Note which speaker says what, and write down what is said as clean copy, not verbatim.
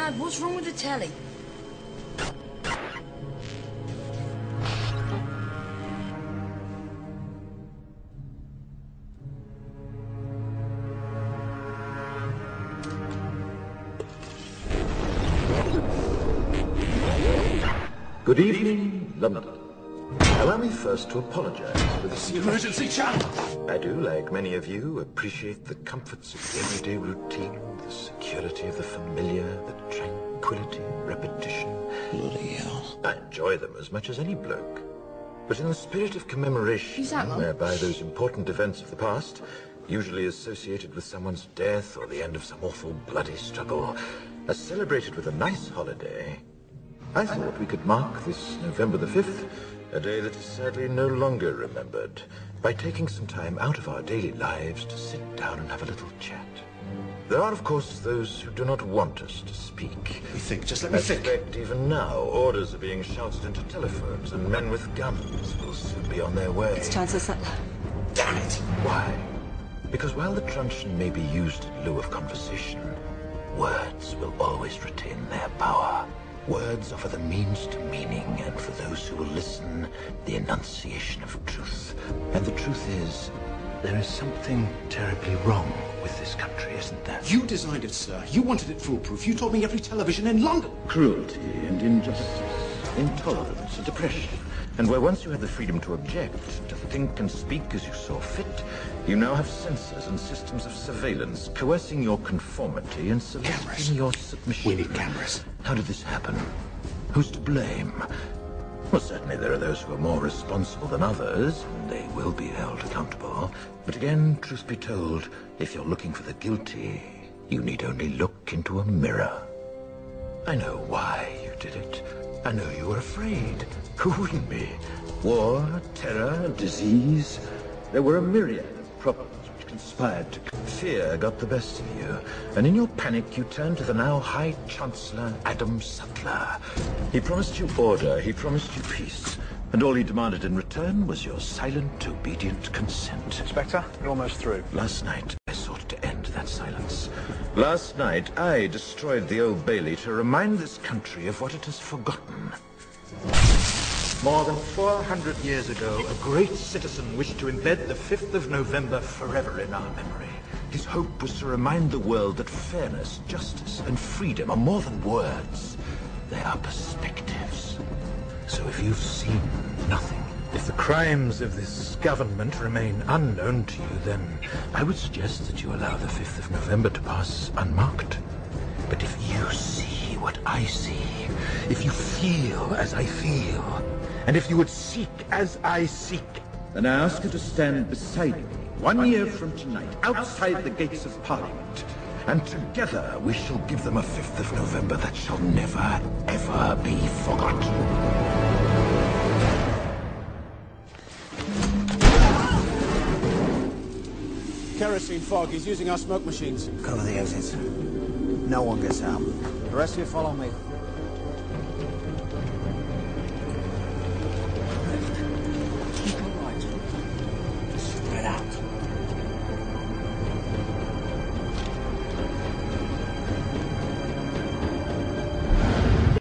Speaker 1: Dad, what's wrong with the telly?
Speaker 2: Good evening, London. Allow me first to apologize for this
Speaker 3: emergency channel.
Speaker 2: I do, like many of you, appreciate the comforts of everyday routine, the security of the familiar, the tranquility, repetition.
Speaker 3: Bloody hell.
Speaker 2: I enjoy them as much as any bloke. But in the spirit of commemoration, whereby those important events of the past, usually associated with someone's death or the end of some awful bloody struggle, are celebrated with a nice holiday, I thought we could mark this November the 5th, a day that is sadly no longer remembered, by taking some time out of our daily lives to sit down and have a little chat. There are, of course, those who do not want us to speak.
Speaker 3: We think, just let me think.
Speaker 2: In fact, even now, orders are being shouted into telephones, and men with guns will soon be on their way.
Speaker 4: It's Chancellor Sutler.
Speaker 3: Damn it!
Speaker 2: Why? Because while the truncheon may be used in lieu of conversation, words will always retain their power. Words offer the means to meaning, and for those who will listen, the enunciation of truth. And the truth is, there is something terribly wrong with this country, isn't there?
Speaker 3: You designed it, sir. You wanted it foolproof. You told me every television in London.
Speaker 2: Cruelty and injustice, intolerance and oppression. And where once you had the freedom to object, to think and speak as you saw fit, you now have censors and systems of surveillance coercing your conformity and soliciting your submission.
Speaker 3: We need cameras.
Speaker 2: How did this happen? Who's to blame? Well, certainly there are those who are more responsible than others, and they will be held accountable. But again, truth be told, if you're looking for the guilty, you need only look into a mirror. I know why you did it. I know you were afraid. Who wouldn't be? War, terror, disease. There were a myriad of problems which conspired to... Fear got the best of you, and in your panic you turned to the now High Chancellor Adam Sutler. He promised you order, he promised you peace, and all he demanded in return was your silent, obedient consent.
Speaker 5: Inspector, you're almost through.
Speaker 2: Last night, I sought to end that silence. Last night, I destroyed the Old Bailey to remind this country of what it has forgotten. More than 400 years ago, a great citizen wished to embed the 5th of November forever in our memory. His hope was to remind the world that fairness, justice, and freedom are more than words. They are perspectives. So if you've seen nothing, if the crimes of this government remain unknown to you, then I would suggest that you allow the 5th of November to pass unmarked. But if you see what I see, if you feel as I feel, and if you would seek as I seek, then I ask you to stand beside me 1 year from tonight, outside the gates of Parliament, and together we shall give them a 5th of November that shall never, ever be forgotten.
Speaker 6: Kerosene fog. He's using our smoke machines.
Speaker 7: Cover the exits. No one gets out.
Speaker 6: The rest of you follow me.